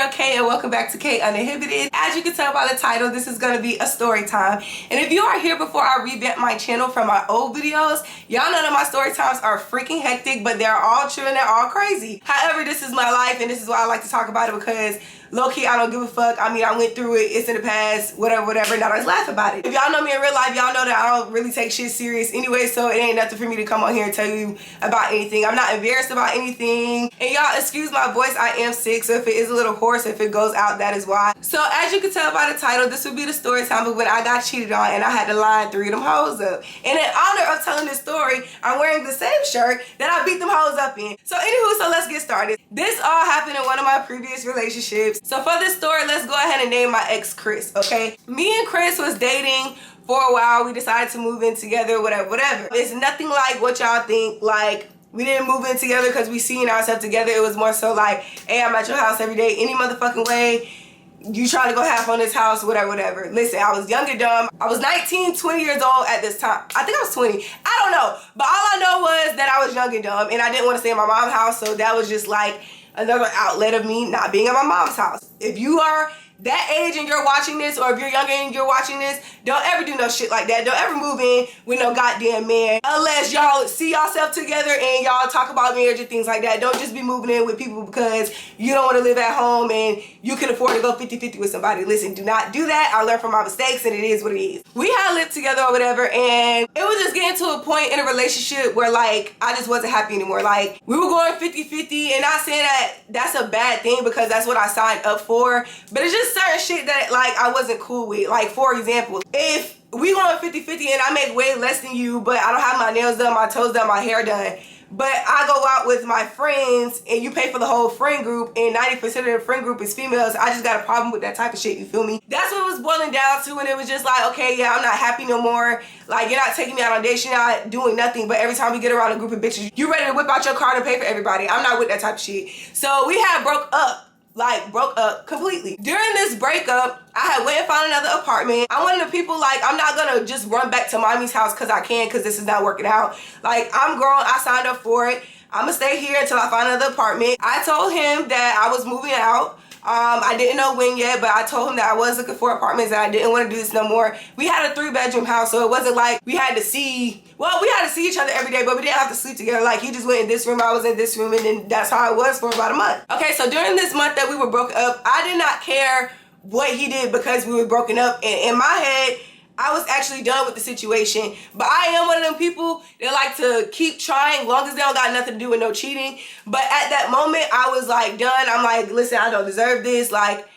girl Kay and welcome back to Kay Uninhibited. As you can tell by the title, this is going to be a story time. And if you are here before I revamp my channel from my old videos, y'all know that my story times are freaking hectic, but they're all true and they're all crazy. However, this is my life and this is why I like to talk about it, because low-key, I don't give a fuck. I mean, I went through it. It's in the past. Whatever. Now let's laugh about it. If y'all know me in real life, y'all know that I don't really take shit serious anyway, so it ain't nothing for me to come on here and tell you about anything. I'm not embarrassed about anything. And y'all, excuse my voice. I am sick, so if it is a little hoarse, if it goes out, that is why. So as you can tell by the title, this would be the story time of when I got cheated on and I had to line 3 of them hoes up. And in honor of telling this story, I'm wearing the same shirt that I beat them hoes up in. So anywho, so let's get started. This all happened in one of my previous relationships. So for this story, let's go ahead and name my ex Chris, okay? Me and Chris was dating for a while. We decided to move in together, whatever. It's nothing like what y'all think. Like, we didn't move in together because we seen ourselves together. It was more so like, hey, I'm at your house every day, any motherfucking way. You try to go half on this house, whatever. Listen, I was young and dumb. I was 19, 20 years old at this time. I think I was 20. I don't know. But all I know was that I was young and dumb and I didn't want to stay in my mom's house. So that was just like another outlet of me not being at my mom's house. If you are that age and you're watching this, or if you're younger and you're watching this, don't ever do no shit like that. Don't ever move in with no goddamn man unless y'all see yourself together and y'all talk about marriage and things like that. Don't just be moving in with people because you don't want to live at home and you can afford to go 50-50 with somebody. Listen, do not do that. I learned from my mistakes and it is what it is. We had lived together or whatever, and it was just getting to a point in a relationship where like I just wasn't happy anymore. Like, we were going 50-50, and not saying that that's a bad thing because that's what I signed up for, but it's just certain shit that like I wasn't cool with. Like, for example, if we going 50-50 and I make way less than you, but I don't have my nails done, my toes done, my hair done, but I go out with my friends and you pay for the whole friend group and 90% of the friend group is females, I just got a problem with that type of shit, you feel me? That's what it was boiling down to, and it was just like, okay, yeah, I'm not happy no more. Like, you're not taking me out on dates, you're not doing nothing, but every time we get around a group of bitches, you ready to whip out your card and pay for everybody. I'm not with that type of shit. So we had broke up. Like, broke up completely. During this breakup, I had went and found another apartment. I'm one of the people, like, I'm not gonna just run back to mommy's house because I can, because this is not working out. Like, I'm grown, I signed up for it. I'm gonna stay here until I find another apartment. I told him that I was moving out. I didn't know when yet, but I told him that I was looking for apartments and I didn't want to do this no more. We had a 3-bedroom house, so it wasn't like we had to see, well, we had to see each other every day, but we didn't have to sleep together. Like, he just went in this room, I was in this room, and then that's how it was for about a month. Okay, so during this month that we were broken up, I did not care what he did because we were broken up, and in my head, I was actually done with the situation. But I am one of them people that like to keep trying long as they don't got nothing to do with no cheating. But at that moment, I was like done. I'm like, listen, I don't deserve this. Like,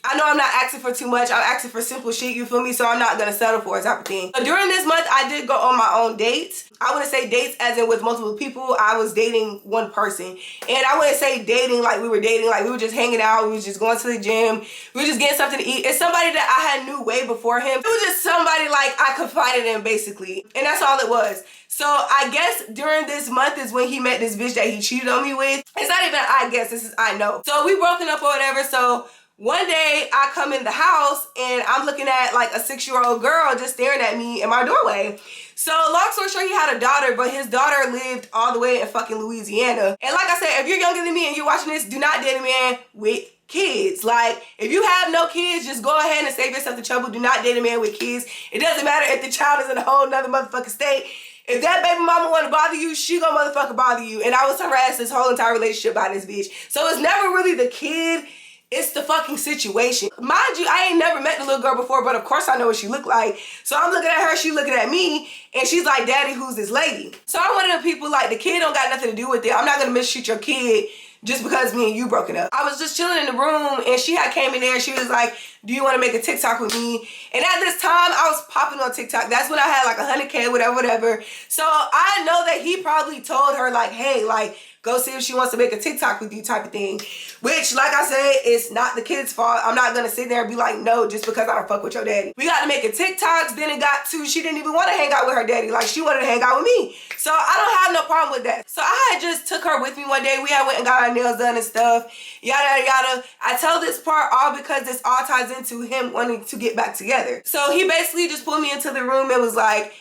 I know I'm not asking for too much. I'm asking for simple shit, you feel me? So I'm not gonna settle for it type of thing. So during this month, I did go on my own dates. I wouldn't say dates as in with multiple people. I was dating one person. And I wouldn't say dating like we were dating. Like, we were just hanging out. We was just going to the gym. We were just getting something to eat. It's somebody that I had knew way before him. It was just somebody like I confided in, basically. And that's all it was. So I guess during this month is when he met this bitch that he cheated on me with. It's not even I guess, this is I know. So we broken up or whatever. So one day I come in the house and I'm looking at like a 6-year-old girl just staring at me in my doorway. So long story short, he had a daughter, but his daughter lived all the way in fucking Louisiana. And like I said, if you're younger than me and you're watching this, do not date a man with kids. Like, if you have no kids, just go ahead and save yourself the trouble. Do not date a man with kids. It doesn't matter if the child is in a whole nother motherfucking state. If that baby mama want to bother you, she gonna motherfucking bother you. And I was harassed this whole entire relationship by this bitch. So it's never really the kid. It's the fucking situation. Mind you, I ain't never met the little girl before, but of course I know what she looked like. So I'm looking at her, she looking at me, and she's like, Daddy, who's this lady? So I'm one of the people like, the kid don't got nothing to do with it. I'm not gonna mistreat your kid just because me and you broken up. I was just chilling in the room and she had came in there and she was like, do you want to make a TikTok with me? And at this time, I was popping on TikTok. That's when I had like 100K, whatever. So I know that he probably told her like, hey, like, go see if she wants to make a TikTok with you type of thing. Which, like I said, it's not the kid's fault. I'm not going to sit there and be like, no, just because I don't fuck with your daddy. We got to make a TikToks. Then it got to, she didn't even want to hang out with her daddy. Like, she wanted to hang out with me. So I don't have no problem with that. So I had just took her with me one day. We had went and got our nails done and stuff. Yada, yada. I tell this part all because this all ties into him wanting to get back together. So he basically just pulled me into the room and was like,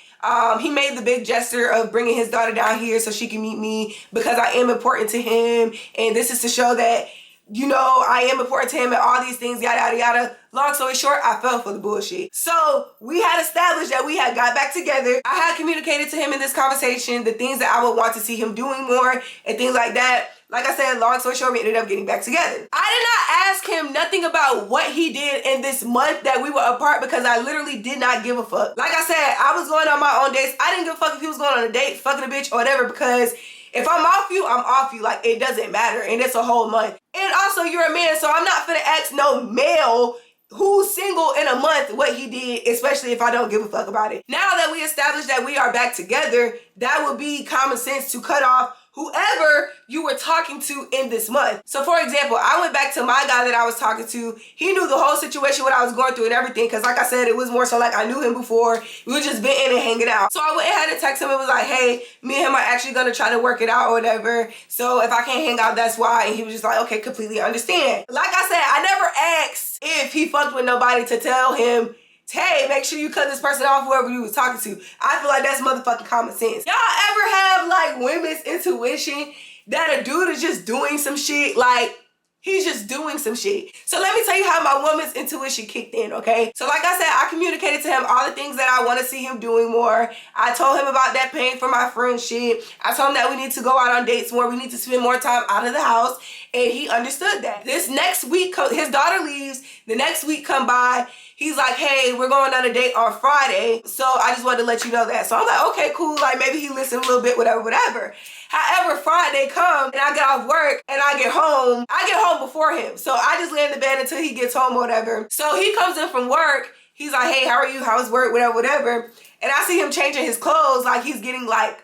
he made the big gesture of bringing his daughter down here so she can meet me because I am important to him, and this is to show that you know, I am important to him and all these things, yada, yada, yada. Long story short, I fell for the bullshit. So we had established that we had got back together. I had communicated to him in this conversation the things that I would want to see him doing more and things like that. Like I said, long story short, we ended up getting back together. I did not ask him nothing about what he did in this month that we were apart because I literally did not give a fuck. Like I said, I was going on my own dates. I didn't give a fuck if he was going on a date, fucking a bitch or whatever, because if I'm off you, I'm off you. Like, it doesn't matter. And it's a whole month. And also, you're a man, so I'm not finna ask no male who's single in a month what he did, especially if I don't give a fuck about it. Now that we established that we are back together, that would be common sense to cut off whoever you were talking to in this month. So for example, I went back to my guy that I was talking to. He knew the whole situation, what I was going through and everything, because like I said, it was more so like I knew him before. We were just venting and hanging out. So I went ahead and texted him and was like, hey, me and him are actually gonna try to work it out or whatever. So if I can't hang out, that's why. And he was just like, okay, completely understand. Like I said, I never asked if he fucked with nobody to tell him, hey, make sure you cut this person off, whoever you was talking to. I feel like that's motherfucking common sense. Y'all ever have like women's intuition that a dude is just doing some shit? Like, he's just doing some shit. So let me tell you how my woman's intuition kicked in, okay? So like I said, I communicated to him all the things that I want to see him doing more. I told him about that paying for my friend shit. I told him that we need to go out on dates more. We need to spend more time out of the house. And he understood that. This next week, his daughter leaves. The next week come by. He's like, hey, we're going on a date on Friday. So I just wanted to let you know that. So I'm like, okay, cool. Like maybe he listened a little bit, whatever, whatever. However, Friday comes and I get off work and I get home. I get home before him. So I just lay in the bed until he gets home or whatever. So he comes in from work. He's like, hey, how are you? How's work? Whatever, whatever. And I see him changing his clothes. Like he's getting like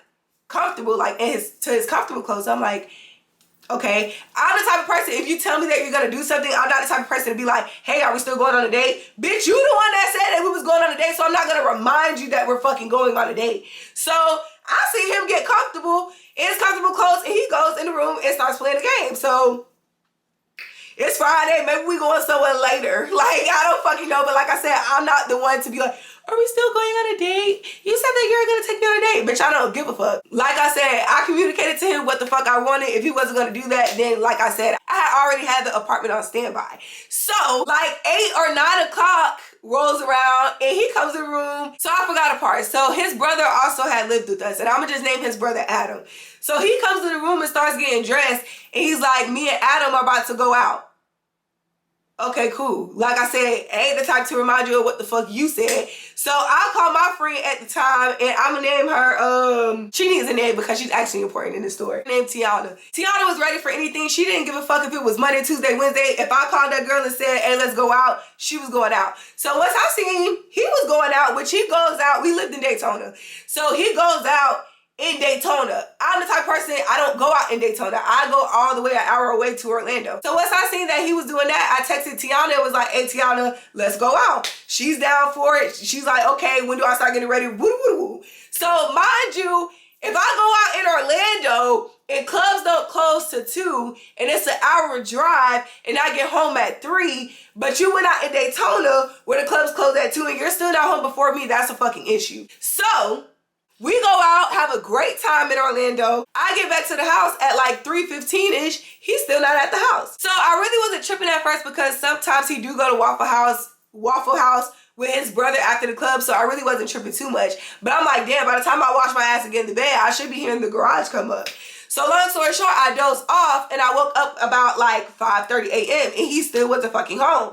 comfortable, like in his comfortable clothes. I'm like, okay, I'm the type of person, if you tell me that you're gonna do something, I'm not the type of person to be like, hey, are we still going on a date? Bitch, you the one that said that we was going on a date, so I'm not gonna remind you that we're fucking going on a date. So I see him get comfortable in his comfortable clothes and he goes in the room and starts playing the game. So it's Friday, maybe we going somewhere later. Like, I don't fucking know, but like I said, I'm not the one to be like, are we still going on a date? You said that you were gonna take me on a date. Bitch, I don't give a fuck. Like I said, I communicated to him what the fuck I wanted. If he wasn't gonna do that, then like I said, I had already had the apartment on standby. So like 8 or 9 o'clock rolls around and he comes in the room. So I forgot a part. So his brother also had lived with us and I'm gonna just name his brother Adam. So he comes in the room and starts getting dressed and he's like, me and Adam are about to go out. Okay, cool. Like I said, I ain't the type to remind you of what the fuck you said. So I called my friend at the time and I'm gonna name her, she needs a name because she's actually important in this story. Named Tiana. Tiana was ready for anything. She didn't give a fuck if it was Monday, Tuesday, Wednesday. If I called that girl and said, hey, let's go out, she was going out. So once I seen he was going out, which he goes out, we lived in Daytona. So he goes out in Daytona. I'm the type of person, I don't go out in Daytona. I go all the way an hour away to Orlando. So once I seen that he was doing that, I texted Tiana and was like, hey Tiana, let's go out. She's down for it. She's like, okay, when do I start getting ready? Woo, woo, woo. So mind you, if I go out in Orlando and clubs don't close to 2 and it's an hour drive and I get home at 3, but you went out in Daytona where the clubs close at 2 and you're still not home before me, that's a fucking issue. So we go out, have a great time in Orlando. I get back to the house at like 3:15-ish. He's still not at the house. So I really wasn't tripping at first because sometimes he do go to Waffle House with his brother after the club. So I really wasn't tripping too much. But I'm like, damn, by the time I wash my ass and get in the bed, I should be hearing the garage come up. So long story short, I dozed off and I woke up about like 5:30 a.m. and he still wasn't fucking home.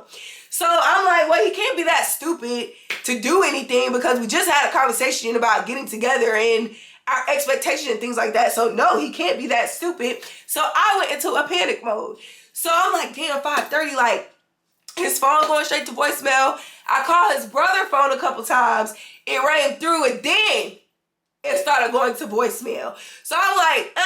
So I'm like, well, he can't be that stupid to do anything because we just had a conversation about getting together and our expectations and things like that. So no, he can't be that stupid. So I went into a panic mode. So I'm like, damn, 5:30, like his phone going straight to voicemail. I called his brother's phone a couple times. It rang through and then it started going to voicemail. So I'm like,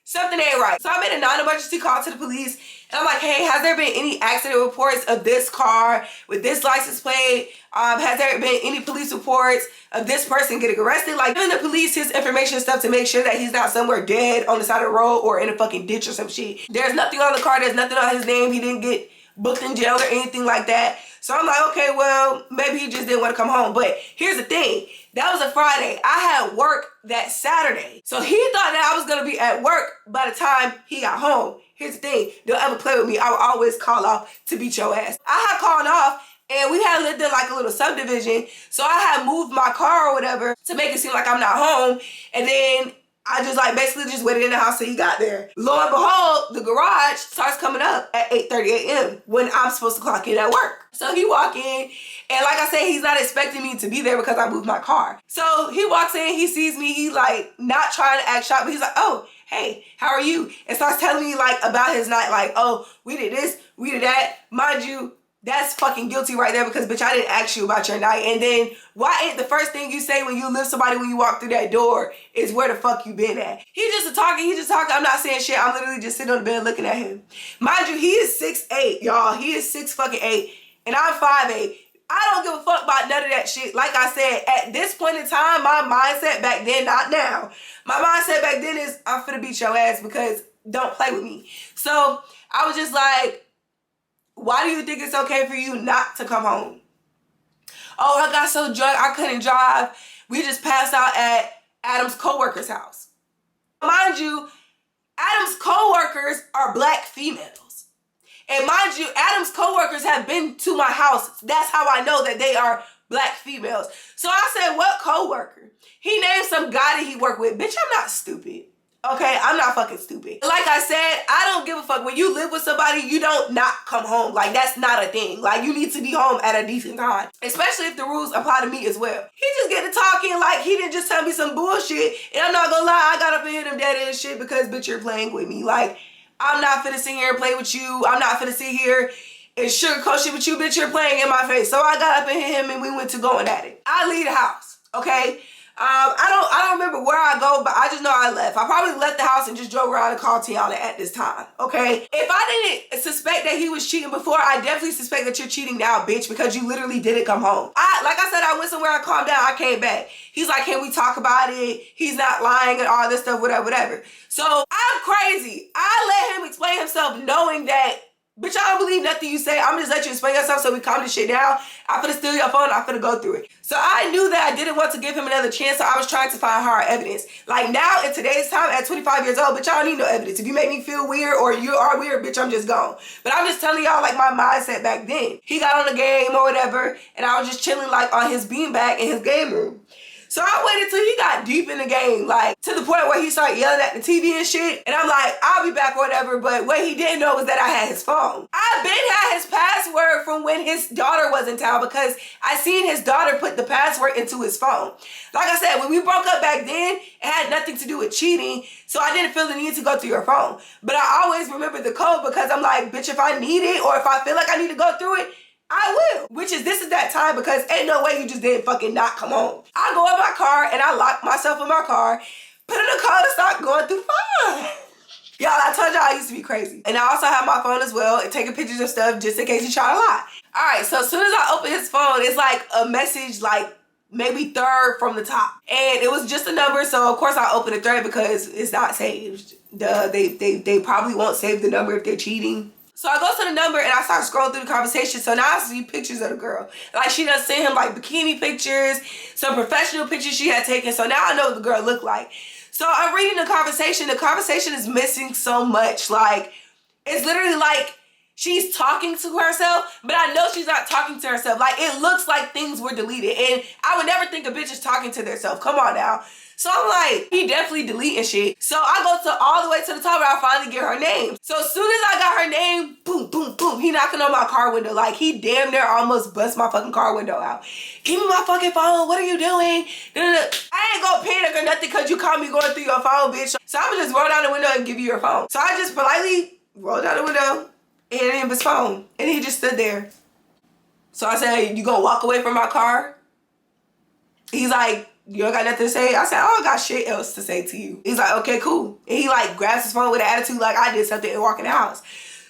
something ain't right. So I made a non-emergency call to the police and I'm like, hey, has there been any accident reports of this car with this license plate? Has there been any police reports of this person getting arrested? Like giving the police his information and stuff to make sure that he's not somewhere dead on the side of the road or in a fucking ditch or some shit. There's nothing on the car. There's nothing on his name. He didn't get booked in jail or anything like that. So I'm like, okay, well, maybe he just didn't want to come home. But here's the thing. That was a Friday. I had work that Saturday. So he thought that I was going to be at work by the time he got home. Here's the thing. Don't ever play with me. I will always call off to beat your ass. I had called off and we had lived in like a little subdivision. So I had moved my car or whatever to make it seem like I'm not home. And then I just like basically just waited in the house till he got there. Lo and behold, the garage starts coming up at 8:30 a.m. when I'm supposed to clock in at work. So he walk in, and like I said, he's not expecting me to be there because I moved my car. So he walks in, he sees me, he like not trying to act shy, but he's like, oh, hey, how are you? And starts telling me like about his night, like, oh, we did this, we did that. Mind you, that's fucking guilty right there because, bitch, I didn't ask you about your night. And then why ain't the first thing you say when you lift somebody when you walk through that door is where the fuck you been at? He just talking. I'm not saying shit. I'm literally just sitting on the bed looking at him. Mind you, he is 6'8", y'all. He is 6'8", and I'm 5'8". I don't give a fuck about none of that shit. Like I said, at this point in time, my mindset back then, not now. My mindset back then is I'm finna beat your ass because don't play with me. So I was just like, why do you think it's okay for you not to come home? Oh, I got so drunk I couldn't drive. We just passed out at Adam's co-worker's house. Mind you, Adam's co-workers are black females. And mind you, Adam's co-workers have been to my house. That's how I know that they are black females. So I said, what co-worker? He named some guy that he worked with. Bitch, I'm not stupid. Okay, I'm not fucking stupid. Like I said, I don't give a fuck. When you live with somebody, you don't not come home. Like, that's not a thing. Like, you need to be home at a decent time. Especially if the rules apply to me as well. He just get to talking like he didn't just tell me some bullshit. And I'm not gonna lie, I got up and hit him dead and shit because, bitch, you're playing with me. Like, I'm not finna sit here and play with you. I'm not finna sit here and sugarcoat shit with you, bitch. You're playing in my face. So I got up and hit him and we went to going at it. I leave the house, okay? I don't remember where I go, but I just know I left. I probably left the house and just drove around and called Tiana at this time, okay? If I didn't suspect that he was cheating before, I definitely suspect that you're cheating now, bitch, because you literally didn't come home. Like I said, I went somewhere, I calmed down, I came back. He's like, can we talk about it? He's not lying and all this stuff, whatever. So I'm crazy. I let him explain himself knowing that, bitch, I don't believe nothing you say. I'm just let you explain yourself so we calm this shit down. I'm finna steal your phone. I'm finna go through it. So I knew that I didn't want to give him another chance, so I was trying to find hard evidence. Like now, in today's time, at 25 years old, bitch, I don't need no evidence. If you make me feel weird or you are weird, bitch, I'm just gone. But I'm just telling y'all like my mindset back then. He got on the game or whatever, and I was just chilling like on his beanbag in his game room. So I waited till he got deep in the game, like to the point where he started yelling at the TV and shit. And I'm like, I'll be back or whatever. But what he didn't know was that I had his phone. I been had his password from when his daughter was in town because I seen his daughter put the password into his phone. Like I said, when we broke up back then, it had nothing to do with cheating. So I didn't feel the need to go through your phone. But I always remember the code because I'm like, bitch, if I need it or if I feel like I need to go through it, I will. This is that time because ain't no way you just didn't fucking not come home. I go in my car and I lock myself in my car, put in the car to start going through fun. Y'all, I told y'all I used to be crazy. And I also have my phone as well and taking pictures of stuff just in case you try to lie. All right, so as soon as I open his phone, it's like a message like maybe third from the top. And it was just a number, so of course I opened the thread because it's not saved. They probably won't save the number if they're cheating. So I go to the number and I start scrolling through the conversation. So now I see pictures of the girl. Like she done sent him like bikini pictures, some professional pictures she had taken. So now I know what the girl looked like. So I'm reading the conversation. The conversation is missing so much. Like it's literally like she's talking to herself, but I know she's not talking to herself. Like it looks like things were deleted. And I would never think a bitch is talking to themselves. Come on now. So I'm like, he definitely deleting shit. So I go to all the way to the top and I finally get her name. So as soon as I got her name, boom, boom, boom, he knocking on my car window. Like he damn near almost bust my fucking car window out. Give me my fucking phone. What are you doing? I ain't gonna panic or nothing because you caught me going through your phone, bitch. So I'm gonna just roll down the window and give you your phone. So I just politely rolled down the window and handed him his phone. And he just stood there. So I said, you gonna walk away from my car? He's like, you don't got nothing to say? I said, I don't got shit else to say to you. He's like, okay, cool. And he like grabs his phone with an attitude like I did something and walk in the house.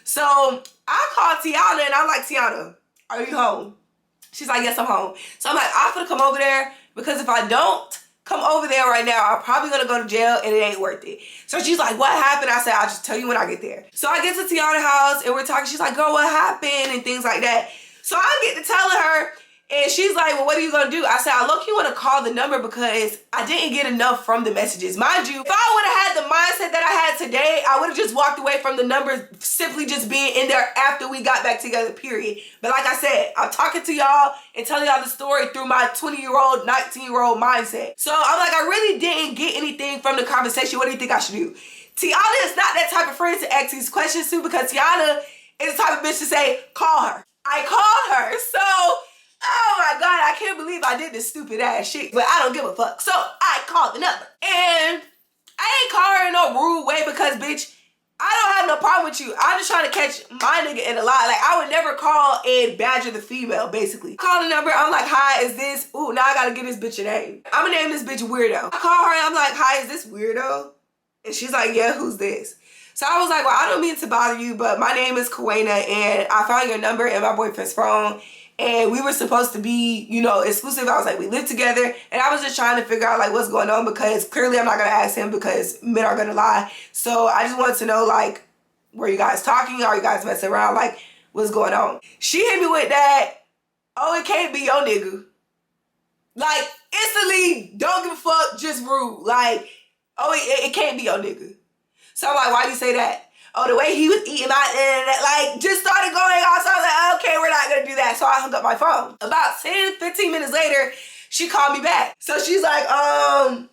So I called Tiana and I'm like, Tiana, are you home? She's like, yes, I'm home. So I'm like, I'm gonna come over there because if I don't come over there right now. I'm probably gonna go to jail and it ain't worth it. So she's like, what happened? I said, I'll just tell you when I get there. So I get to Tiana's house and we're talking. She's like, girl, what happened? And things like that. So I get to telling her, and she's like, well, what are you gonna do? I said, I low-key wanna call the number because I didn't get enough from the messages. Mind you, if I would've had the mindset that I had today, I would've just walked away from the number simply just being in there after we got back together, period. But like I said, I'm talking to y'all and telling y'all the story through my 20-year-old, 19-year-old mindset. So I'm like, I really didn't get anything from the conversation. What do you think I should do? Tiana is not that type of friend to ask these questions to, because Tiana is the type of bitch to say, call her. I called her, so oh my God, I can't believe I did this stupid ass shit, but I don't give a fuck. So I called the number. And I ain't call her in no rude way because, bitch, I don't have no problem with you. I'm just trying to catch my nigga in a lie. Like, I would never call and badger the female, basically. Call the number, I'm like, hi, is this? Ooh, now I gotta give this bitch a name. I'm gonna name this bitch Weirdo. I call her and I'm like, hi, is this Weirdo? And she's like, yeah, who's this? So I was like, well, I don't mean to bother you, but my name is Kawena and I found your number in my boyfriend's phone. And we were supposed to be, you know, exclusive. I was like, we live together. And I was just trying to figure out, like, what's going on, because clearly I'm not going to ask him because men are going to lie. So I just wanted to know, like, were you guys talking? Are you guys messing around? Like, what's going on? She hit me with that, oh, it can't be your nigga. Like, instantly, don't give a fuck, just rude. Like, oh, it can't be your nigga. So I'm like, why do you say that? Oh, the way he was eating my internet, like, just started going off. So I was like, okay, we're not gonna do that. So I hung up my phone. About 10, 15 minutes later, she called me back. So she's like,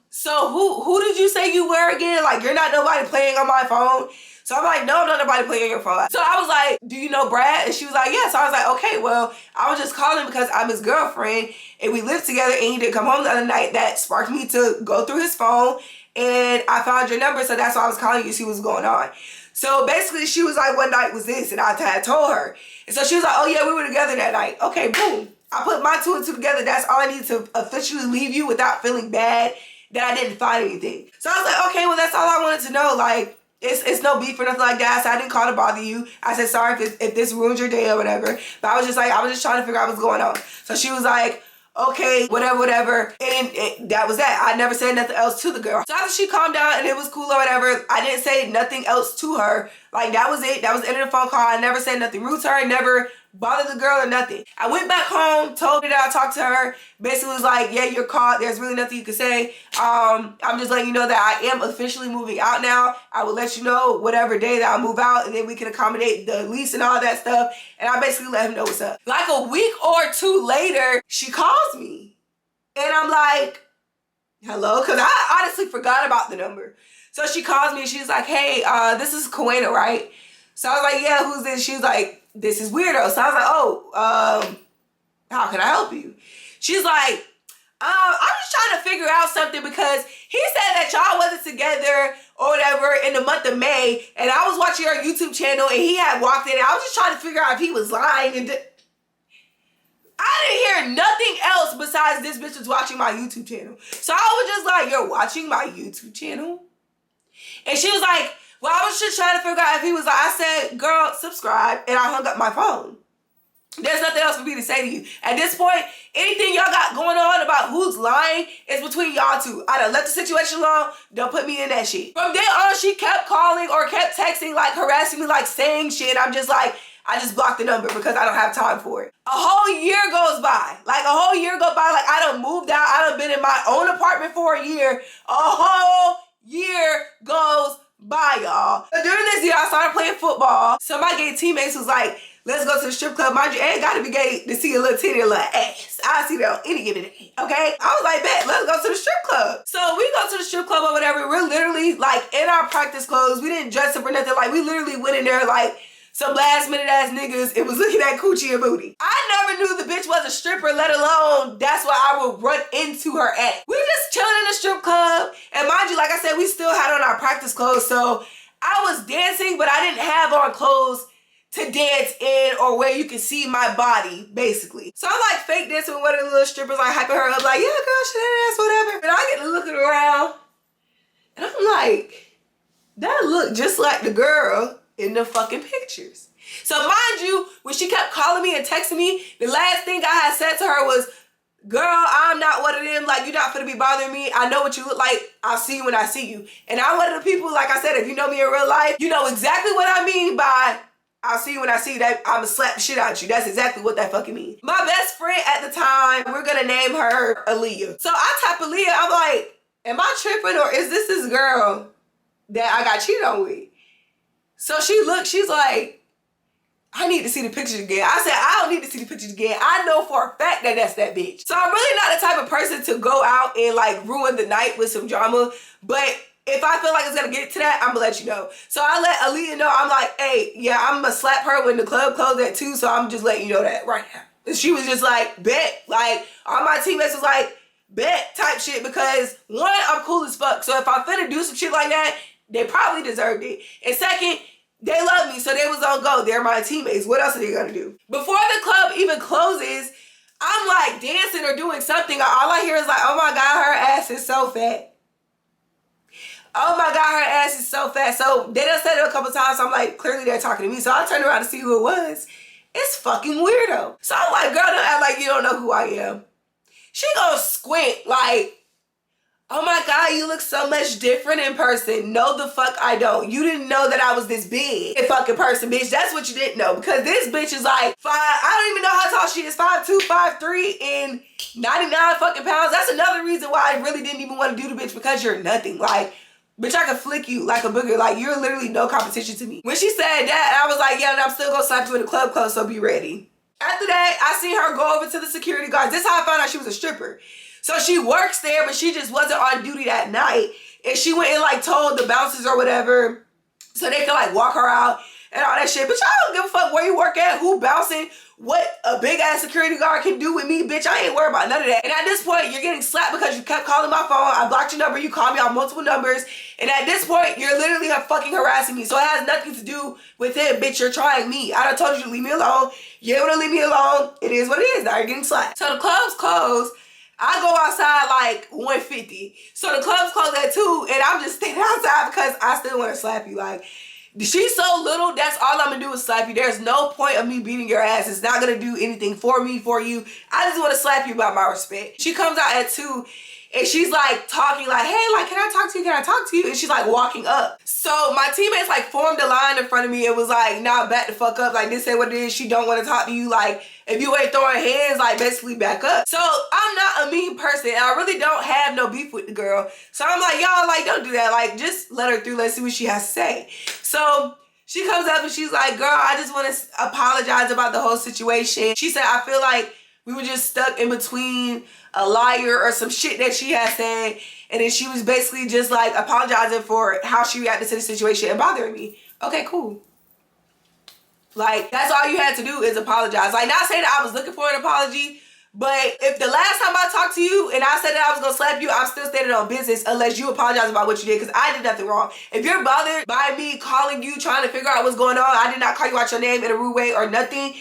so who did you say you were again? Like, you're not nobody playing on my phone. So I'm like, no, I'm not nobody playing on your phone. So I was like, do you know Brad? And she was like, yeah. So I was like, okay, well, I was just calling because I'm his girlfriend and we lived together and he didn't come home the other night. That sparked me to go through his phone and I found your number. So that's why I was calling you to see what's going on. So basically she was like, what night was this? And I had told her. And so she was like, oh yeah, we were together that night. Okay, boom. I put my two and two together. That's all I need to officially leave you without feeling bad that I didn't find anything. So I was like, okay, well, that's all I wanted to know. Like, it's no beef or nothing like that. So I didn't call to bother you. I said, sorry if this ruins your day or whatever. But I was just trying to figure out what's going on. So she was like, okay, whatever. And that was that. I never said nothing else to the girl. So after she calmed down and it was cool or whatever, I didn't say nothing else to her. Like, that was it. That was the end of the phone call. I never said nothing rude to her. I never bothered the girl or nothing. I went back home, told her that I talked to her. Basically was like, yeah, you're caught. There's really nothing you can say. I'm just letting you know that I am officially moving out now. I will let you know whatever day that I move out and then we can accommodate the lease and all that stuff. And I basically let him know what's up. Like a week or two later, she calls me. And I'm like, hello? Because I honestly forgot about the number. So she calls me and she's like, hey, this is Kawena, right? So I was like, yeah, who's this? She was like, this is Weirdo. So I was like, oh, how can I help you? She's like, I'm just trying to figure out something because he said that y'all wasn't together or whatever in the month of May. And I was watching your YouTube channel and he had walked in and I was just trying to figure out if he was lying. And I didn't hear nothing else besides this bitch was watching my YouTube channel. So I was just like, you're watching my YouTube channel? And she was like, well, I was just trying to figure out if he was like, I said, girl, subscribe. And I hung up my phone. There's nothing else for me to say to you. At this point, anything y'all got going on about who's lying is between y'all two. I done let the situation alone. Don't put me in that shit. From then on, she kept calling or kept texting, like harassing me, like saying shit. I'm just like, I just blocked the number because I don't have time for it. A whole year goes by. Like a whole year goes by. Like I done moved out. I done been in my own apartment for a year. A whole year goes by, y'all. During this year, I started playing football. So my gay teammates was like, let's go to the strip club. Mind you, ain't gotta be gay to see a little titty or a little ass. I see that on any given day, okay? I was like, bet, let's go to the strip club. So we go to the strip club or whatever. We're literally like in our practice clothes. We didn't dress up or nothing. Like we literally went in there like some last minute ass niggas. It was looking at coochie and booty. I never knew the bitch was a stripper, let alone that's what I would run into her at. We were just chilling in the strip club. And mind you, like I said, we still had on our practice clothes. So I was dancing, but I didn't have on clothes to dance in or where you can see my body, basically. So I'm like fake dancing with one of the little strippers, like hyping her up, like, yeah, girl, shit, ass, whatever. And I get to looking around, and I'm like, that looked just like the girl in the fucking pictures. So mind you, when she kept calling me and texting me, the last thing I had said to her was, girl, I'm not one of them. Like, you're not finna be bothering me. I know what you look like. I'll see you when I see you. And I'm one of the people, like I said, if you know me in real life, you know exactly what I mean by I'll see you when I see you. That I'ma slap the shit out of you. That's exactly what that fucking means. My best friend at the time, we're gonna name her Aaliyah. So I type Aaliyah, I'm like, am I tripping or is this girl that I got cheated on with? So she looked, she's like, I need to see the pictures again. I said, I don't need to see the pictures again. I know for a fact that that's that bitch. So I'm really not the type of person to go out and like ruin the night with some drama. But if I feel like it's gonna get to that, I'm gonna let you know. So I let Aaliyah know, I'm like, hey, yeah, I'm gonna slap her when the club closed at 2, so I'm just letting you know that right now. And she was just like, bet. Like, all my teammates was like, bet type shit, because one, I'm cool as fuck. So if I'm finna do some shit like that, they probably deserved it. And second, they love me, so they was on go. They're my teammates. What else are they gonna do? Before the club even closes, I'm like dancing or doing something. All I hear is like, oh my God, her ass is so fat. Oh my God, her ass is so fat. So they done said it a couple times, so I'm like, clearly they're talking to me. So I turned around to see who it was. It's fucking weirdo. So I'm like, girl, don't act like you don't know who I am. She gonna squint like, oh my God, you look so much different in person. No, the fuck I don't. You didn't know that I was this big in fucking person, bitch. That's what you didn't know. Because this bitch is like I don't even know how tall she is. 5'2", 5'3", and 99 fucking pounds. That's another reason why I really didn't even want to do the bitch, because you're nothing. Like, bitch, I could flick you like a booger. Like, you're literally no competition to me. When she said that, I was like, yeah, and I'm still gonna slap you in the club close, so be ready. After that, I seen her go over to the security guards. This is how I found out she was a stripper. So she works there, but she just wasn't on duty that night. And she went and like told the bouncers or whatever so they could like walk her out and all that shit. Bitch, I don't give a fuck where you work at, who bouncing, what a big ass security guard can do with me, bitch. I ain't worried about none of that. And at this point, you're getting slapped because you kept calling my phone. I blocked your number. You called me on multiple numbers. And at this point, you're literally fucking harassing me. So it has nothing to do with him, bitch. You're trying me. I done told you to leave me alone. You're able to leave me alone. It is what it is. Now you're getting slapped. So the club's closed. I go outside like 1:50. So the club's closed at 2, and I'm just standing outside because I still want to slap you. Like, she's so little, that's all I'm gonna do is slap you. There's no point of me beating your ass. It's not gonna do anything for me, for you. I just want to slap you about my respect. She comes out at 2, and she's like talking like, hey, like, can I talk to you? Can I talk to you? And she's like walking up. So my teammates like formed a line in front of me. It was like, nah, back the fuck up. Like, this ain't what it is. She don't want to talk to you. Like, if you ain't throwing hands, like, basically back up. So I'm not a mean person, and I really don't have no beef with the girl. So I'm like, y'all, like, don't do that. Like, just let her through. Let's see what she has to say. So she comes up and she's like, girl, I just want to apologize about the whole situation. She said, I feel like we were just stuck in between a liar or some shit that she had said. And then she was basically just like apologizing for how she reacted to the situation and bothering me. Okay, cool. Like, that's all you had to do is apologize. Like, not saying that I was looking for an apology, but if the last time I talked to you and I said that I was gonna slap you, I'm still standing on business unless you apologize about what you did, because I did nothing wrong. If you're bothered by me calling you, trying to figure out what's going on, I did not call you out your name in a rude way or nothing,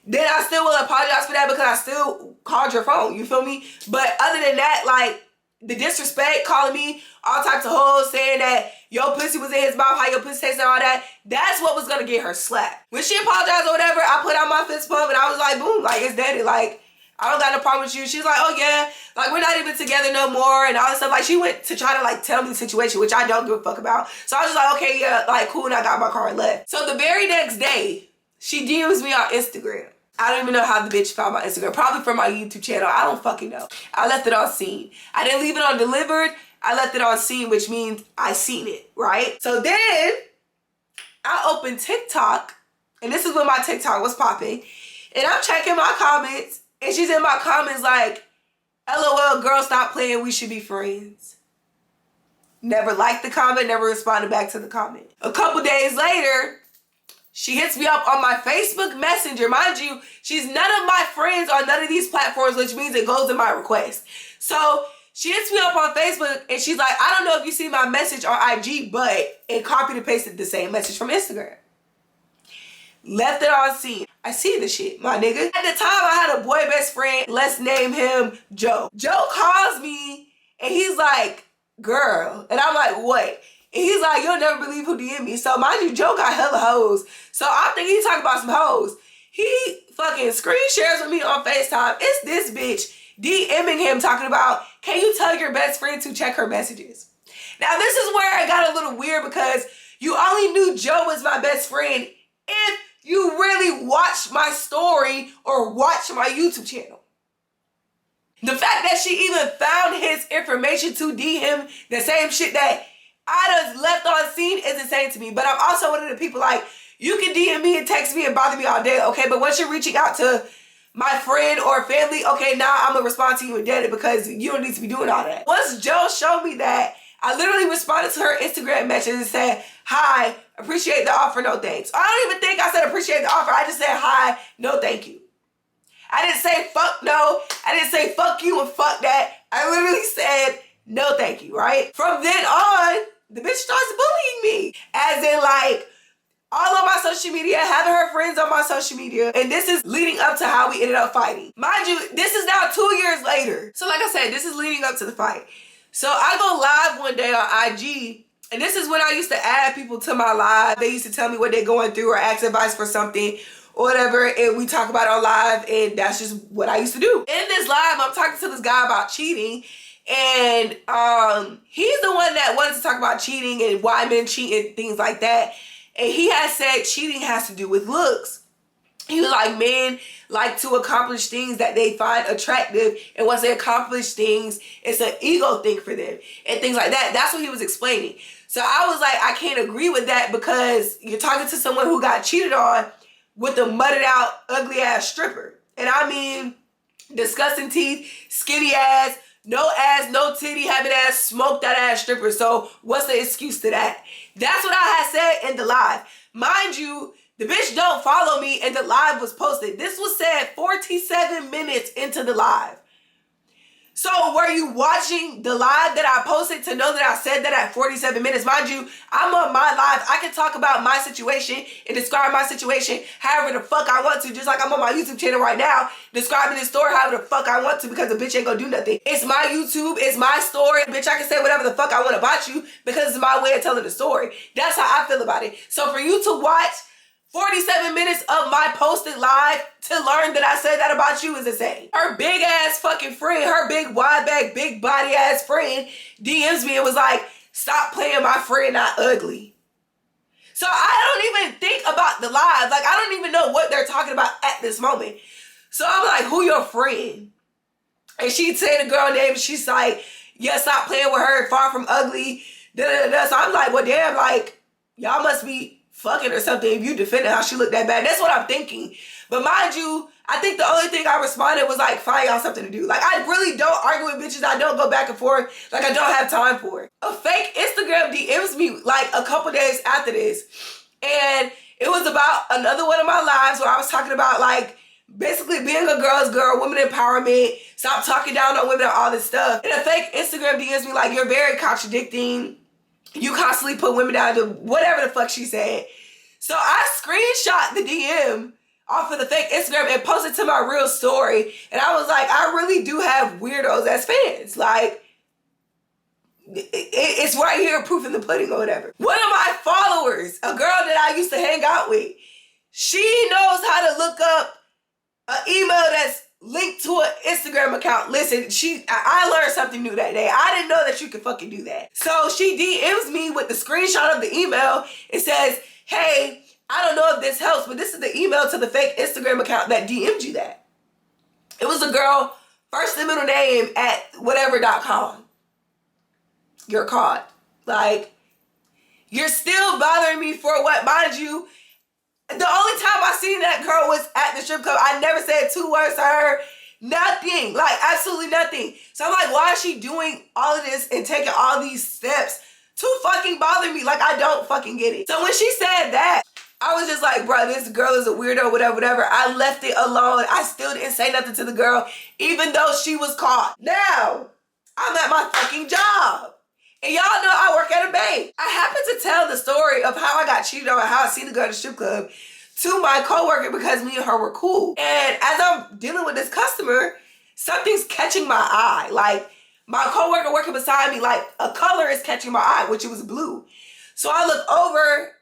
then I still will apologize for that, because I still called your phone, you feel me? But other than that, like, the disrespect, calling me all types of hoes, saying that your pussy was in his mouth, how your pussy tastes and all that, that's what was gonna get her slapped. When she apologized or whatever, I put out my fist pump and I was like, boom, like, it's dead. Like, I don't got no problem with you. She's like, oh yeah, like, we're not even together no more and all that stuff. Like, she went to try to like tell me the situation, which I don't give a fuck about. So I was just like, okay, yeah, like, cool, and I got in my car and left. So the very next day, she DMs me on Instagram. I don't even know how the bitch found my Instagram. Probably from my YouTube channel. I don't fucking know. I left it on seen. I didn't leave it on delivered. I left it on seen, which means I seen it, right? So then I opened TikTok, and this is when my TikTok was popping, and I'm checking my comments, and she's in my comments like, LOL, girl, stop playing. We should be friends. Never liked the comment, never responded back to the comment. A couple days later, she hits me up on my Facebook Messenger. Mind you, she's none of my friends on none of these platforms, which means it goes in my request. So she hits me up on Facebook and she's like, I don't know if you see my message on IG, but it copied and pasted the same message from Instagram. Left it on scene. I see the shit, my nigga. At the time, I had a boy best friend. Let's name him Joe. Joe calls me and he's like, girl. And I'm like, what? And he's like, you'll never believe who DM'd me. So mind you, Joe got hella hoes. So I'm thinking he's talking about some hoes. He fucking screen shares with me on FaceTime. It's this bitch DMing him talking about, can you tell your best friend to check her messages? Now this is where it got a little weird because you only knew Joe was my best friend if you really watched my story or watched my YouTube channel. The fact that she even found his information to DM the same shit that I done left on scene is insane to me. But I'm also one of the people like, you can DM me and text me and bother me all day, okay? But once you're reaching out to my friend or family, okay, now I'm gonna respond to you indebted because you don't need to be doing all that. Once Joe showed me that, I literally responded to her Instagram message and said, hi, appreciate the offer, no thanks. I don't even think I said appreciate the offer. I just said, hi, no thank you. I didn't say fuck no. I didn't say fuck you and fuck that. I literally said, no thank you, right? From then on, the bitch starts bullying me. As in like, all on my social media, having her friends on my social media. And this is leading up to how we ended up fighting. Mind you, this is now 2 years later. So like I said, this is leading up to the fight. So I go live one day on IG, and this is when I used to add people to my live. They used to tell me what they're going through or ask advice for something or whatever, and we talk about it on live, and that's just what I used to do. In this live, I'm talking to this guy about cheating, and he's the one that wanted to talk about cheating and why men cheat and things like that. And he has said cheating has to do with looks. He was like, men like to accomplish things that they find attractive, and once they accomplish things, it's an ego thing for them and things like that. That's what he was explaining. So I was like, I can't agree with that because you're talking to someone who got cheated on with a mudded out, ugly ass stripper. And I mean, disgusting teeth, skinny ass, no titty, having ass, smoked that ass stripper. So what's the excuse to that? That's what I had said in the live. Mind you, the bitch don't follow me and the live was posted. This was said 47 minutes into the live. So were you watching the live that I posted to know that I said that at 47 minutes? Mind you, I'm on my live. I can talk about my situation and describe my situation however the fuck I want to, just like I'm on my YouTube channel right now describing this story however the fuck I want to because the bitch ain't gonna do nothing. It's my YouTube, it's my story. Bitch, I can say whatever the fuck I want about you because it's my way of telling the story. That's how I feel about it. So for you to watch 47 minutes of my posted live to learn that I said that about you is insane. Her big ass fucking friend, her big wide back, big body ass friend DMs me and was like, stop playing my friend not ugly. So I don't even think about the live. Like I don't even know what they're talking about at this moment. So I'm like, who your friend? And she'd say the girl name, she's like, yeah, stop playing with her, far from ugly, da da da. So I'm like, well damn, like, y'all must be fucking or something if you defended how she looked that bad. That's what I'm thinking. But mind you, I think the only thing I responded was like, find y'all something to do. Like I really don't argue with bitches. I don't go back and forth. Like I don't have time for it. A fake Instagram DMs me like a couple days after this. And it was about another one of my lives where I was talking about like basically being a girl's girl, women empowerment, stop talking down on women and all this stuff. And a fake Instagram DMs me like, you're very contradicting. You constantly put women down to whatever the fuck she said. So I screenshot the DM off of the fake Instagram and posted to my real story. And I was like, I really do have weirdos as fans. Like, it's right here, proof in the pudding or whatever. One of my followers, a girl that I used to hang out with, she knows how to look up an email that's linked to an Instagram account. Listen, I learned something new that day. I didn't know that you could fucking do that. So she DMs me with the screenshot of the email. It says, hey, I don't know if this helps, but this is the email to the fake Instagram account that DM'd you that. It was a girl, first and middle name at whatever.com. You're caught. Like, you're still bothering me for what? Mind you, the only time I seen that girl was at the strip club. I never said 2 words to her. Nothing. Like, absolutely nothing. So I'm like, why is she doing all of this and taking all these steps to fucking bother me? Like, I don't fucking get it. So when she said that, I was just like, bro, this girl is a weirdo, whatever. I left it alone. I still didn't say nothing to the girl, even though she was caught. Now, I'm at my fucking job. And y'all know I work at a bank. I happen to tell the story of how I got cheated on and how I seen the girl at the strip club to my coworker because me and her were cool. And as I'm dealing with this customer, something's catching my eye. Like, my coworker working beside me, like, a color is catching my eye, which it was blue. So I look over,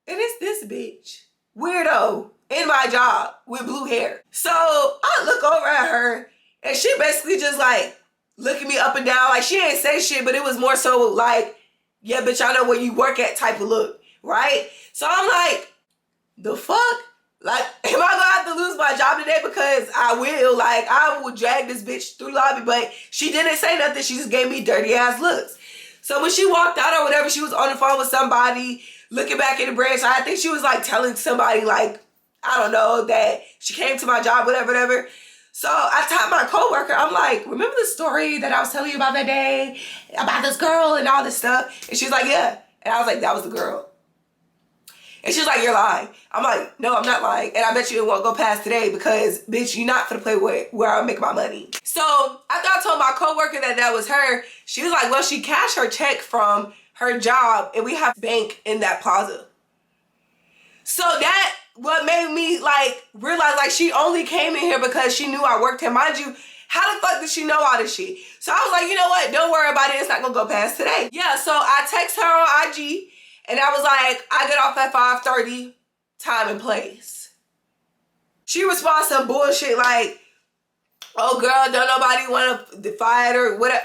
and it's this bitch, weirdo, in my job with blue hair. So I look over at her, And she basically just like looking me up and down. Like she ain't say shit, but it was more so like, yeah, bitch, I know where you work at type of look, right? So I'm like, the fuck? Like, am I gonna have to lose my job today? Because I will. Like, I will drag this bitch through lobby. But she didn't say nothing. She just gave me dirty ass looks. So when she walked out or whatever, she was on the phone with somebody, looking back in the branch. I think she was like telling somebody like, I don't know, that she came to my job, whatever. So I tapped my coworker. I'm like, remember the story that I was telling you about that day? About this girl and all this stuff? And she's like, yeah. And I was like, that was the girl. And she's like, you're lying. I'm like, no, I'm not lying. And I bet you it won't go past today because, bitch, you're not gonna play with where I make my money. So after I told my coworker that that was her, she was like, well, she cashed her check from her job and we have bank in that plaza. So that what made me like realize like she only came in here because she knew I worked here. Mind you, how the fuck did she know all this shit? So I was like, you know what? Don't worry about it. It's not gonna go past today. Yeah, so I text her on IG and I was like, I get off at 5:30, time and place. She responds some bullshit like, oh girl, don't nobody want to fight or whatever.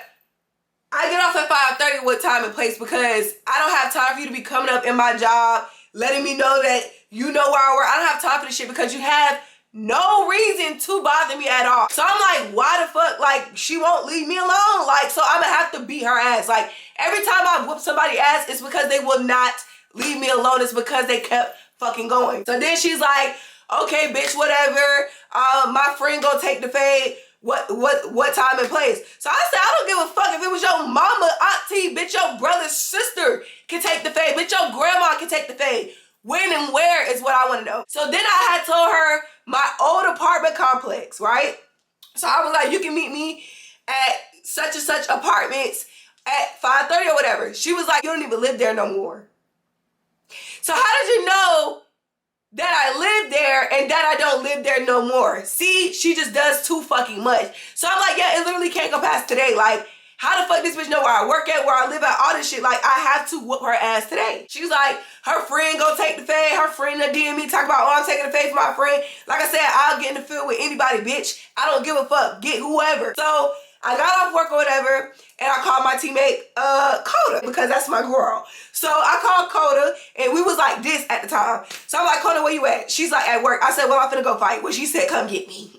I get off at 5:30 with time and place because I don't have time for you to be coming up in my job, letting me know that you know where I work. I don't have time for this shit because you have no reason to bother me at all. So I'm like, why the fuck? Like, she won't leave me alone. Like, so I'm gonna have to beat her ass. Like, every time I whoop somebody's ass, it's because they will not leave me alone. It's because they kept fucking going. So then she's like, okay, bitch, whatever. My friend gonna take the fade. What time and place? So I said, I don't give a fuck if it was your mama, auntie, bitch, your brother's sister can take the fade. Bitch, your grandma can take the fade. When and where is what I want to know. So then I had told her my old apartment complex, right? So I was like, you can meet me at such and such apartments at 5:30 or whatever. She was like, you don't even live there no more. So how did you know that I live there and that I don't live there no more? See, she just does too fucking much. So I'm like, yeah, it literally can't go past today. Like, how the fuck this bitch know where I work at, where I live at, all this shit? Like, I have to whoop her ass today. She's like, her friend go take the fade. Her friend that DM me talk about, oh, I'm taking the fade for my friend. Like I said, I'll get in the field with anybody, bitch. I don't give a fuck. Get whoever. So I got off work or whatever, and I called my teammate, Coda, because that's my girl. So I called Coda, and we was like this at the time. So I'm like, Coda, where you at? She's like, at work. I said, well, I'm finna go fight. Well, she said, come get me.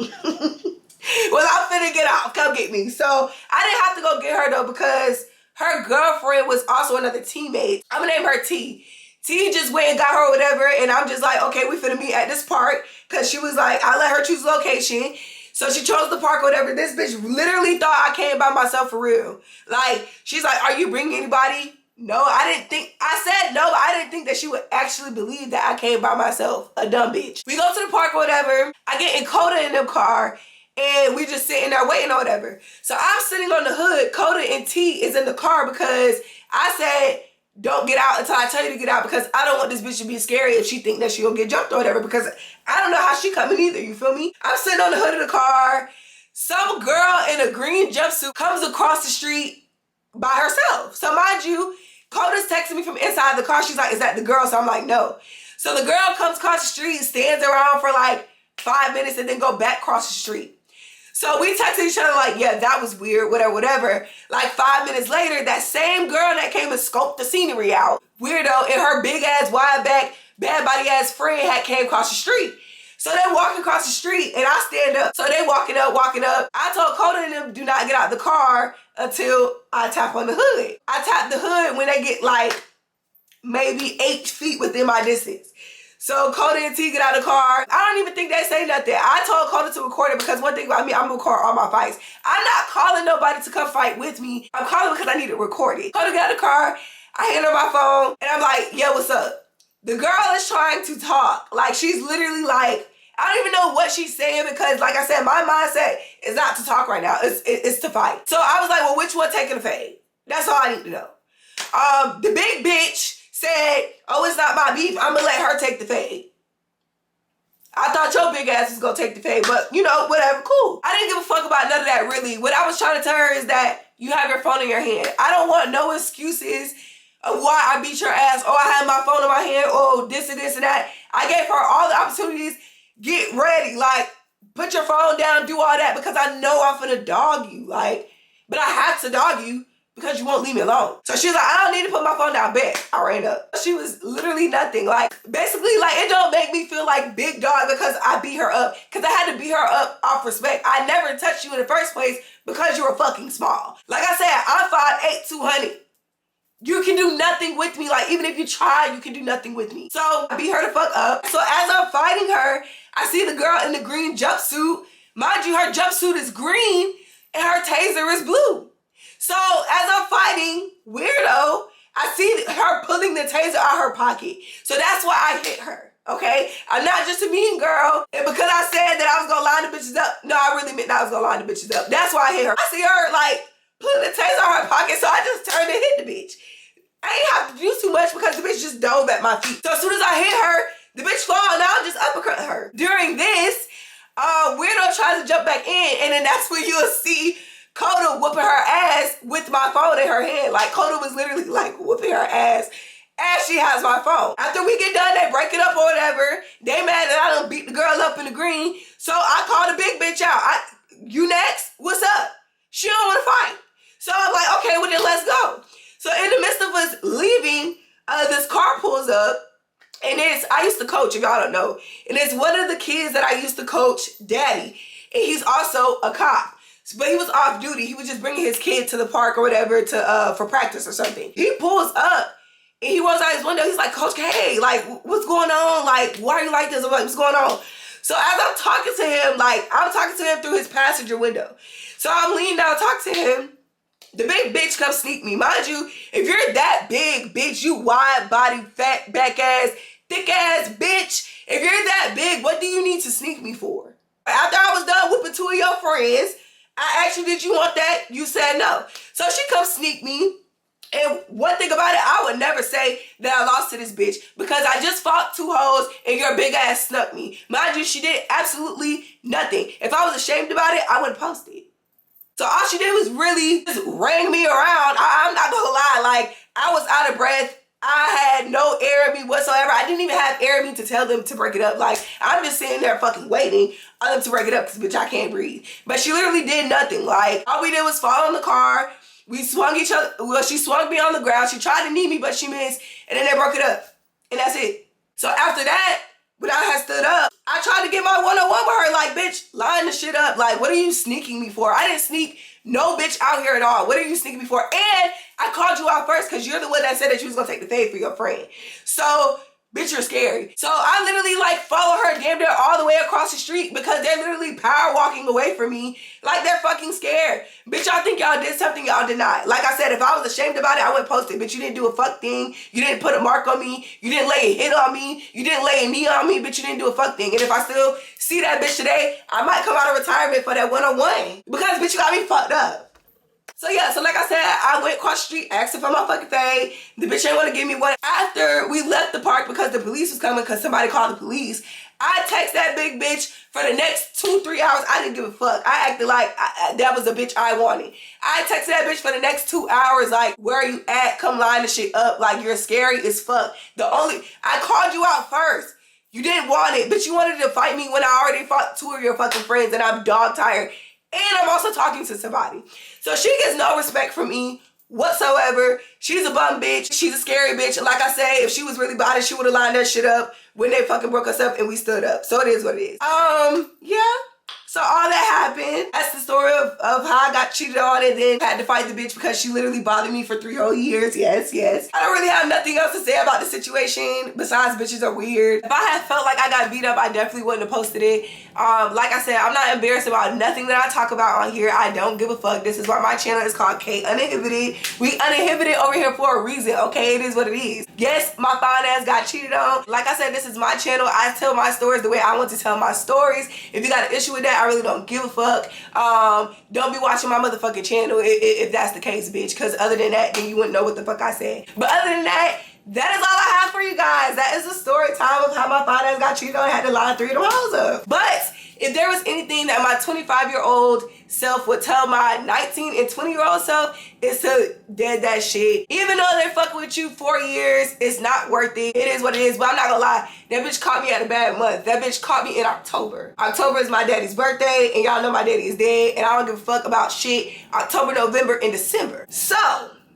Well, I'm finna get off. Come get me. So I didn't have to go get her, though, because her girlfriend was also another teammate. I'm gonna name her T. T just went and got her or whatever, and I'm just like, okay, we finna meet at this park, because she was like, I let her choose location. So she chose the park or whatever. This bitch literally thought I came by myself for real. Like, she's like, are you bringing anybody? No, I didn't think, I said no, but I didn't think that she would actually believe that I came by myself. A dumb bitch. We go to the park or whatever. I get in Coda in the car, and we just sitting there waiting or whatever. So I'm sitting on the hood. Coda and T is in the car because I said, don't get out until I tell you to get out, because I don't want this bitch to be scary if she think that she gonna get jumped or whatever, because I don't know how she coming either, you feel me? I'm sitting on the hood of the car. Some girl in a green jumpsuit comes across the street by herself. So mind you, Coda's texting me from inside the car. She's like, is that the girl? So I'm like, no. So the girl comes across the street, stands around for like 5 minutes, and then go back across the street. So we texted each other like, yeah, that was weird, whatever. Like 5 minutes later, that same girl that came and scoped the scenery out, weirdo, and her big ass, wide back, bad body ass friend had came across the street. So they walking across the street, and I stand up. So they walking up. I told Coda and them, do not get out the car until I tap on the hood. I tap the hood when they get like maybe 8 feet within my distance. So Coda and T get out of the car. I don't even think they say nothing. I told Coda to record it because one thing about me, I'm gonna record all my fights. I'm not calling nobody to come fight with me. I'm calling because I need it recorded. Coda got out of the car. I hand her my phone, and I'm like, yeah, what's up? The girl is trying to talk. Like, she's literally like, I don't even know what she's saying, because like I said, my mindset is not to talk right now. It's to fight. So I was like, well, which one taking the fade? That's all I need to know. The big bitch said, oh, it's not my beef. I'm gonna let her take the fade. I thought your big ass was gonna take the fade, but you know, whatever, cool. I didn't give a fuck about none of that, really. What I was trying to tell her is that you have your phone in your hand. I don't want no excuses of why I beat your ass. Oh, I had my phone in my hand. Oh, this and that. I gave her all the opportunities. Get ready. Like, put your phone down, do all that, because I know I'm finna dog you. Like, but I have to dog you because you won't leave me alone. So she was like, I don't need to put my phone down, bet. I ran up. She was literally nothing. Like, basically, like, it don't make me feel like big dog because I beat her up. Because I had to beat her up off respect. I never touched you in the first place because you were fucking small. Like I said, I'm 5'8", 200. You can do nothing with me. Like, even if you try, you can do nothing with me. So I beat her the fuck up. So as I'm fighting her, I see the girl in the green jumpsuit. Mind you, her jumpsuit is green and her taser is blue. So as I'm fighting, weirdo, I see her pulling the taser out her pocket. So that's why I hit her, okay? I'm not just a mean girl. And because I said that I was gonna line the bitches up, no, I really meant that I was gonna line the bitches up. That's why I hit her. I see her like pulling the taser out her pocket, so I just turned and hit the bitch. I ain't have to do too much because the bitch just dove at my feet. So as soon as I hit her, the bitch fall and I'll just uppercut her. During this, weirdo tries to jump back in, and then that's when you'll see Coda whooping her ass with my phone in her hand. Like, Coda was literally like whooping her ass as she has my phone. After we get done, they break it up or whatever. They mad that I done beat the girl up in the green. So I call the big bitch out. You next? What's up? She don't want to fight. So I'm like, okay, well then let's go. So in the midst of us leaving, this car pulls up. And I used to coach, if y'all don't know. And it's one of the kids that I used to coach, Daddy. And he's also a cop. But he was off duty. He was just bringing his kid to the park or whatever for practice or something. He pulls up and he rolls out his window. He's like, Coach K, like, what's going on? Like, why are you like this? I'm like, what's going on? So as I'm talking to him, like, I'm talking to him through his passenger window. So I'm leaning down, talking to him. The big bitch comes sneak me. Mind you, if you're that big, bitch, you wide body, fat, back ass, thick ass bitch, if you're that big, what do you need to sneak me for? After I was done whooping two of your friends, I asked you, did you want that? You said no. So she comes sneak me. And one thing about it, I would never say that I lost to this bitch because I just fought two hoes and your big ass snuck me. Mind you, she did absolutely nothing. If I was ashamed about it, I wouldn't post it. So all she did was really just ring me around. I'm not gonna lie, like, I was out of breath. I had no air in me whatsoever. I didn't even have air in me to tell them to break it up. Like, I'm just sitting there fucking waiting on them to break it up because, bitch, I can't breathe. But she literally did nothing. Like, all we did was fall in the car. We swung each other. Well, she swung me on the ground. She tried to knee me, but she missed. And then they broke it up. And that's it. So after that, when I had stood up, I tried to get my one-on-one with her. Like, bitch, line the shit up. Like, what are you sneaking me for? I didn't sneak no bitch out here at all. What are you sneaking me for? And I called you out first because you're the one that said that you was going to take the fade for your friend. So, bitch, you're scary. So I literally like follow her damn near all the way across the street because they're literally power walking away from me like they're fucking scared. Bitch, y'all think y'all did something y'all did not. Like I said, if I was ashamed about it, I wouldn't post it. Bitch, you didn't do a fuck thing. You didn't put a mark on me. You didn't lay a hit on me. You didn't lay a knee on me. Bitch, you didn't do a fuck thing. And if I still see that bitch today, I might come out of retirement for that one-on-one because bitch, you got me fucked up. So yeah, so like I said, I went across the street, asked her for my fucking fade. The bitch ain't want to give me one. After we left the park because the police was coming because somebody called the police, I text that big bitch for the next 2-3 hours. I didn't give a fuck. I acted like that was the bitch I wanted. I texted that bitch for the next 2 hours like, where are you at? Come line the shit up. Like, you're scary as fuck. I called you out first. You didn't want it, but you wanted to fight me when I already fought two of your fucking friends and I'm dog tired. And I'm also talking to somebody. So she gets no respect from me whatsoever. She's a bum bitch. She's a scary bitch. And like I say, if she was really body, she would have lined that shit up when they fucking broke us up and we stood up. So it is what it is. Yeah. So all that happened. That's the story of how I got cheated on and then had to fight the bitch because she literally bothered me for 3 whole years. Yes, yes. I don't really have nothing else to say about the situation besides bitches are weird. If I had felt like I got beat up, I definitely wouldn't have posted it. Like I said, I'm not embarrassed about nothing that I talk about on here. I don't give a fuck. This is why my channel is called Kay Uninhibited. We uninhibited over here for a reason, okay? It is what it is. Yes, my fine ass got cheated on. Like I said, this is my channel. I tell my stories the way I want to tell my stories. If you got an issue with that, I really don't give a fuck. Don't be watching my motherfucking channel if that's the case, bitch. Because other than that, then you wouldn't know what the fuck I said. But other than that, that is all I have for you guys. That is the story time of how my fine ass got cheated on and had to line 3 of them hoes up. But If there was anything that my 25-year-old self would tell my 19 and 20-year-old self, is to dead that shit. Even though they're fucking with you 4 years, it's not worth it. It is what it is, but I'm not gonna lie. That bitch caught me at a bad month. That bitch caught me in October. October is my daddy's birthday, and y'all know my daddy is dead, and I don't give a fuck about shit October, November, and December. So,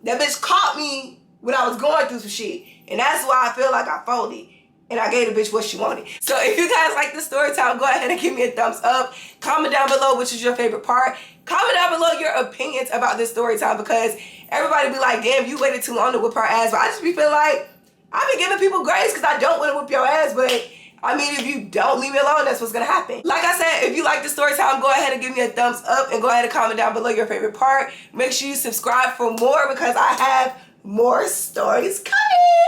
that bitch caught me when I was going through some shit, and that's why I feel like I folded. And I gave the bitch what she wanted. So if you guys like this story time, go ahead and give me a thumbs up. Comment down below which is your favorite part. Comment down below your opinions about this story time, because everybody be like, damn, you waited too long to whip her ass. But I just be feeling like, I've been giving people grace because I don't want to whip your ass. But I mean, if you don't leave me alone, that's what's gonna happen. Like I said, if you like the story time, go ahead and give me a thumbs up, and go ahead and comment down below your favorite part. Make sure you subscribe for more, because I have more stories coming.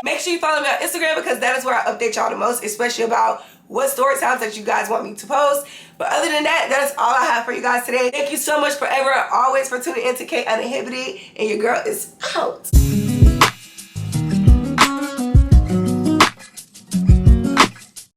Make sure you follow me on Instagram, because that is where I update y'all the most, especially about what story times that you guys want me to post. But other than that, that is all I have for you guys today. Thank you so much forever and always for tuning in to Kay Uninhibited, and your girl is out.